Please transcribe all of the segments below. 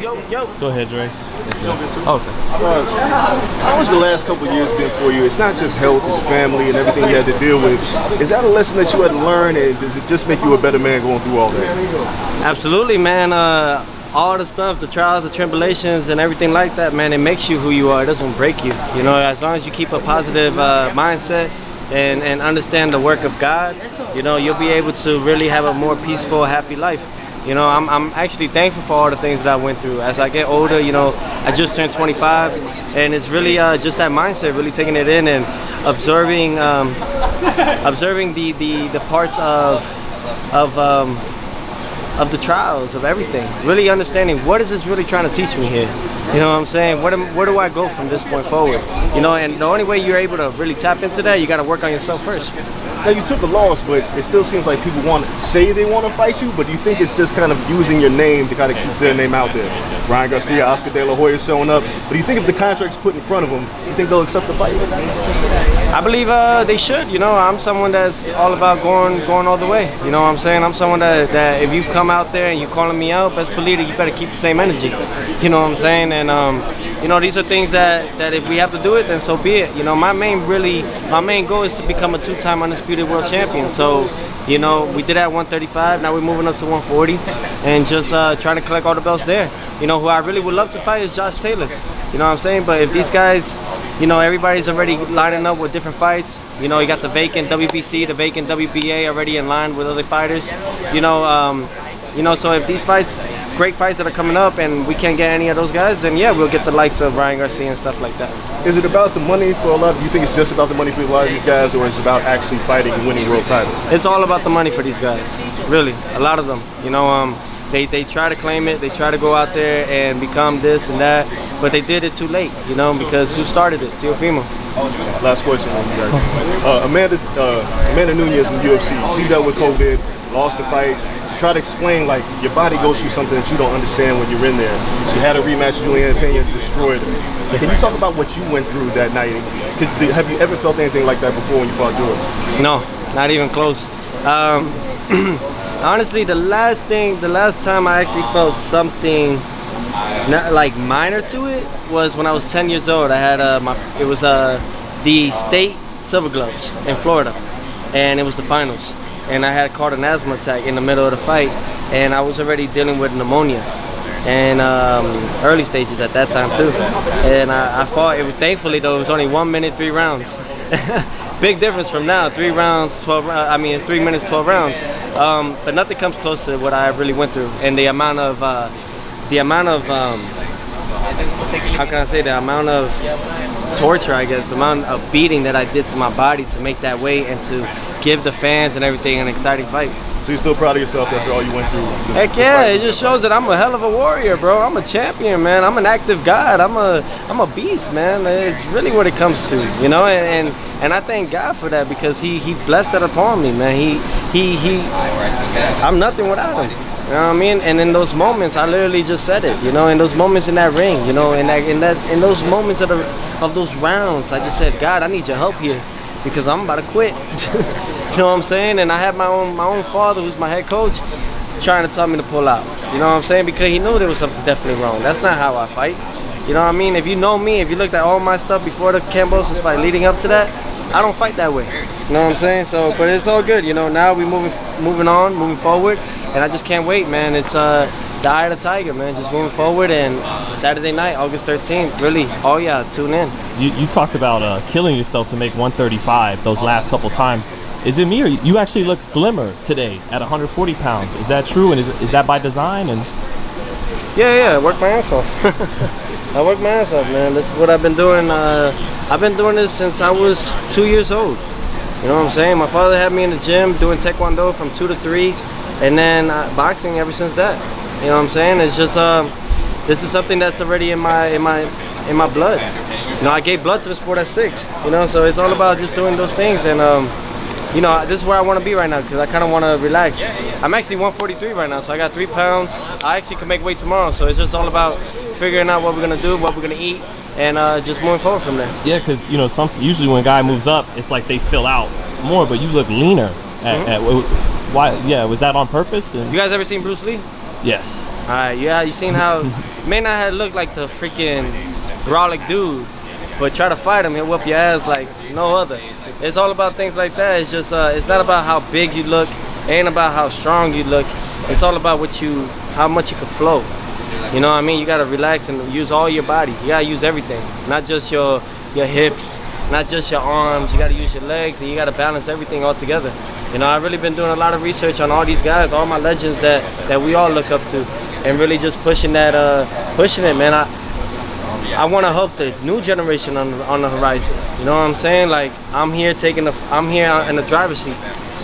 Yo. Go ahead, Dre. Okay. How was the last couple of years been for you? It's not just health, it's family and everything you had to deal with. Is that a lesson that you had to learn, and does it just make you a better man going through all that? Absolutely, man. All the stuff, the trials, the tribulations, and everything like that, man, it makes you who you are. It doesn't break you. You know, as long as you keep a positive mindset and understand the work of God, you know, you'll be able to really have a more peaceful, happy life. You know, I'm actually thankful for all the things that I went through. As I get older, you know, I just turned 25, and it's really just that mindset, really taking it in and observing the parts of the trials, of everything. Really understanding what is this really trying to teach me here. You know what I'm saying? Where do I go from this point forward? You know, and the only way you're able to really tap into that, you got to work on yourself first. Now, you took a loss, but it still seems like people want to say they want to fight you, but do you think it's just kind of using your name to kind of keep their name out there? Ryan Garcia, Oscar De La Hoya showing up, but do you think if the contract's put in front of them, you think they'll accept the fight? I believe they should. You know, I'm someone that's all about going all the way. You know what I'm saying? I'm someone that if you come out there and you calling me out, best believe it, you better keep the same energy. You know what I'm saying? And you know, these are things that if we have to do it, then so be it. You know, my main goal is to become a 2-time undisputed world champion. So, you know, we did at 135. Now we're moving up to 140, and just trying to collect all the belts there. You know, who I really would love to fight is Josh Taylor. You know what I'm saying? But if these guys, you know, everybody's already lining up with different fights. You know, you got the vacant WBC, the vacant WBA already in line with other fighters. You know, so if these fights, great fights that are coming up, and we can't get any of those guys, then yeah, we'll get the likes of Ryan Garcia and stuff like that. Is it about the money for a lot? Do you think it's just about the money for a lot of these guys, or is it about actually fighting and winning world titles? It's all about the money for these guys, really. A lot of them. You know, they try to claim it, they try to go out there and become this and that, but they did it too late, you know, because who started it? Teofimo. Last question. Amanda Nunes in the UFC, she dealt with COVID, lost the fight. To try to explain, like, your body goes through something that you don't understand when you're in there. She had a rematch, Julianne Pena destroyed her. Can you talk about what you went through that night? Have you ever felt anything like that before when you fought George? No, not even close. Honestly, the last time I actually felt something not like minor to it was when I was 10 years old. I had the state silver gloves in Florida, and it was the finals. And I had caught an asthma attack in the middle of the fight, and I was already dealing with pneumonia and early stages at that time too. And I fought. Thankfully though, it was only 1 minute, 3 rounds. Big difference from now. 3 rounds, 12. I mean, it's 3 minutes, 12 rounds. But nothing comes close to what I really went through, and the amount of how can I say, the amount of torture, I guess, the amount of beating that I did to my body to make that weight and to give the fans and everything an exciting fight. So you're still proud of yourself after all you went through? Heck yeah, it just shows that I'm a hell of a warrior, bro. I'm a champion, man. I'm an active god. I'm a beast, man. It's really what it comes to, you know. And I thank God for that, because he blessed that upon me, man. I'm nothing without him. You know what I mean? And in those moments, I literally just said it. You know, in those moments in that ring, you know, in those moments of those rounds, I just said, God, I need your help here, because I'm about to quit. You know what I'm saying? And I had my own father, who's my head coach, trying to tell me to pull out. You know what I'm saying? Because he knew there was something definitely wrong. That's not how I fight. You know what I mean? If you know me, if you looked at all my stuff before the Kambosos fight, leading up to that, I don't fight that way. You know what I'm saying? So, but it's all good. You know, now we moving on, moving forward, and I just can't wait, man. It's the eye of the tiger, man. Just moving forward, and Saturday night, August 13th, really, oh yeah, tune in. You talked about killing yourself to make 135 those last couple times. Is it me, or you actually look slimmer today at 140 pounds? Is that true, and is that by design? And yeah, I work my ass off. I work my ass off, man. This is what I've been doing. I've been doing this since I was 2 years old. You know what I'm saying? My father had me in the gym doing Taekwondo from 2 to 3, and then boxing ever since that. You know what I'm saying? It's just this is something that's already in my blood. You know, I gave blood to the sport at 6. You know, so it's all about just doing those things. And you know, this is where I want to be right now, because I kind of want to relax. I'm actually 143 right now, so I got 3 pounds. I actually can make weight tomorrow, so it's just all about figuring out what we're gonna do, what we're gonna eat, and just moving forward from there. Yeah, because you know, usually when a guy moves up, it's like they fill out more, but you look leaner. Why? Yeah, was that on purpose? And you guys ever seen Bruce Lee? Yes. All right, yeah, you seen how may not have looked like the freaking brolic dude, but try to fight him, he'll whoop your ass like no other. It's all about things like that. It's just it's not about how big you look, it ain't about how strong you look. It's all about how much you can flow. You know what I mean? You gotta relax and use all your body. You gotta use everything, not just your hips, not just your arms. You gotta use your legs, and you gotta balance everything all together. You know, I've really been doing a lot of research on all these guys, all my legends that we all look up to, and really just pushing it, man. I want to help the new generation on the horizon. You know what I'm saying? Like, I'm here in the driver's seat.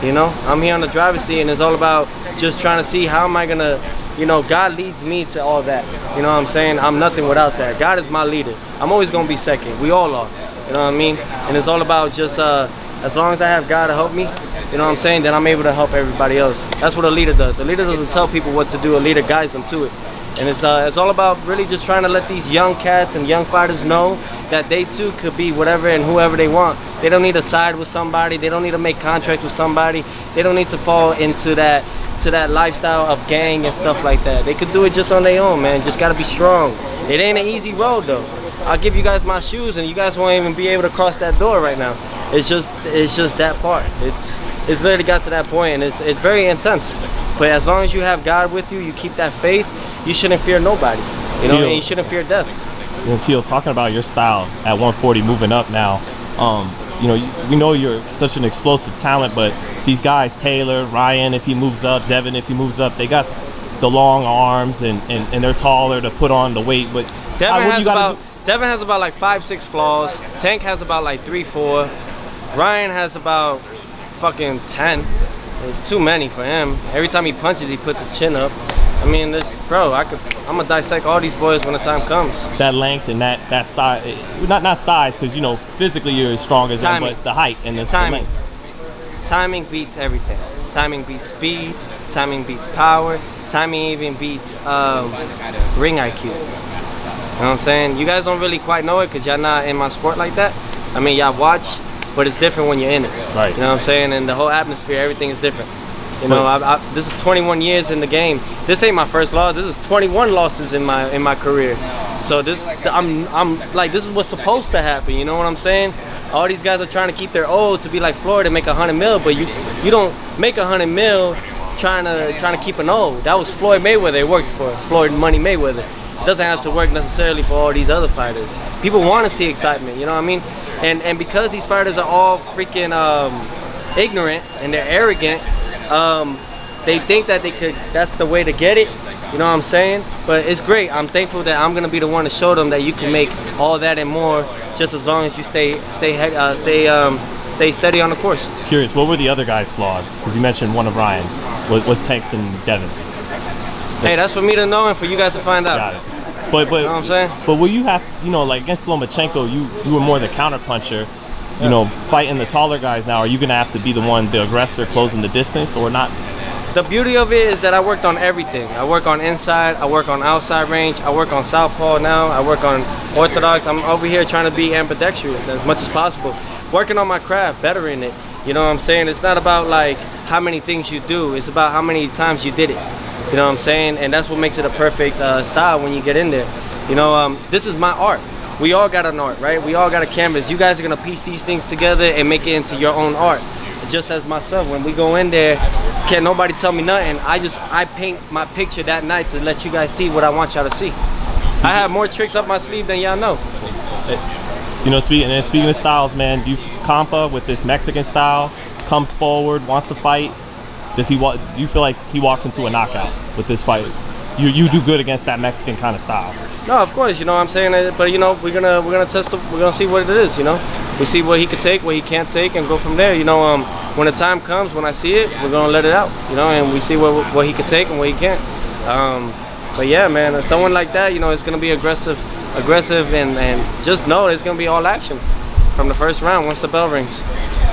You know, I'm here on the driver's seat, and it's all about just trying to see how am I gonna, you know, God leads me to all that. You know what I'm saying? I'm nothing without that. God is my leader. I'm always gonna be second. We all are. You know what I mean? And it's all about just as long as I have God to help me, you know what I'm saying, then I'm able to help everybody else. That's what a leader does. A leader doesn't tell people what to do. A leader guides them to it. And it's all about really just trying to let these young cats and young fighters know that they too could be whatever and whoever they want. They don't need to side with somebody. They don't need to make contracts with somebody. They don't need to fall into that lifestyle of gang and stuff like that. They could do it just on their own, man. Just gotta be strong. It ain't an easy road though. I'll give you guys my shoes and you guys won't even be able to cross that door right now. It's just that part. It's literally got to that point, and it's very intense. But as long as you have God with you, you keep that faith, you shouldn't fear nobody. You know, and you shouldn't fear death. You know, Teo, talking about your style at 140, moving up now. You know, we know you're such an explosive talent, but these guys, Taylor, Ryan, if he moves up, Devin, if he moves up, they got the long arms and they're taller to put on the weight. But Devin has about like 5'6" flaws. Tank has about like 3'4". Ryan has about fucking 10. It's too many for him. Every time he punches, he puts his chin up. I mean, I'm gonna dissect all these boys when the time comes. That length and that size, not size, because you know physically you're as strong as them, but the height and the length. Timing beats everything. Timing beats speed. Timing beats power. Timing even beats ring IQ. You know what I'm saying? You guys don't really quite know it because y'all not in my sport like that. I mean, y'all watch, but it's different when you're in it. Right. You know what I'm saying? And the whole atmosphere, everything is different. You know, this is 21 years in the game. This ain't my first loss. This is 21 losses in my career. So I'm like, this is what's supposed to happen. You know what I'm saying? All these guys are trying to keep their old to be like Floyd and make 100 mil, but you don't make 100 mil trying to keep an old. That was Floyd Mayweather. It worked for Floyd Money Mayweather. It doesn't have to work necessarily for all these other fighters. People want to see excitement. You know what I mean? And because these fighters are all freaking ignorant and they're arrogant. They think that that's the way to get it, you know what I'm saying? But it's great. I'm thankful that I'm gonna be the one to show them that you can make all that and more just as long as you stay steady on the course. Curious, what were the other guys' flaws? Because you mentioned one of Ryan's. Was Tank's and Devin's? Hey, that's for me to know and for you guys to find out. Got it. But you know what I'm saying? But will you have, you know, like against Lomachenko, you were more the counter puncher. You know, fighting the taller guys now, are you going to have to be the one, the aggressor, closing the distance or not? The beauty of it is that I worked on everything. I work on inside, I work on outside range, I work on southpaw now, I work on orthodox. I'm over here trying to be ambidextrous as much as possible. Working on my craft, bettering it. You know what I'm saying? It's not about like how many things you do, it's about how many times you did it. You know what I'm saying? And that's what makes it a perfect style when you get in there. You know, this is my art. We all got an art, right? We all got a canvas. You guys are gonna piece these things together and make it into your own art. Just as myself, when we go in there, can't nobody tell me nothing. I paint my picture that night to let you guys see what I want y'all to see. I have more tricks up my sleeve than y'all know. You know, speaking of styles, man, Campa with this Mexican style comes forward, wants to fight. Do you feel like he walks into a knockout with this fight? You do good against that Mexican kind of style. No, of course, you know what I'm saying, but you know, we're gonna test it, we're gonna see what it is, you know. We see what he could take, what he can't take, and go from there. You know, when the time comes, when I see it, we're gonna let it out, you know, and we see what he could take and what he can't. But yeah, man, someone like that, you know, it's gonna be aggressive, and just know it's gonna be all action from the first round once the bell rings.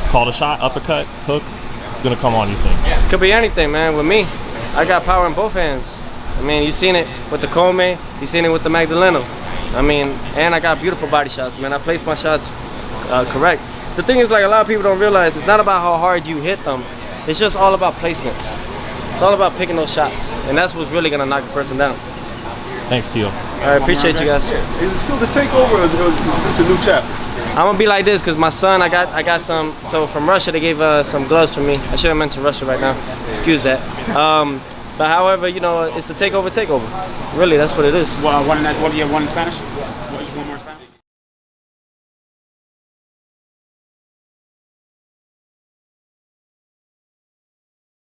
Called a shot, uppercut, hook. It's gonna come on, you think? Could be anything, man. With me, I got power in both hands. I mean, you seen it with the Come, you seen it with the Magdaleno. I mean, and I got beautiful body shots, man. I place my shots correct. The thing is, like, a lot of people don't realize, it's not about how hard you hit them. It's just all about placements. It's all about picking those shots, and that's what's really gonna knock the person down. Thanks, Teo. All right, appreciate you guys. Is it still the takeover, or is this a new chapter? I'm gonna be like this because my son, I got some. So from Russia, they gave some gloves for me. I should have mentioned Russia right now. Excuse that. But however, you know, it's a takeover. Really, that's what it is. What do you have? One in Spanish?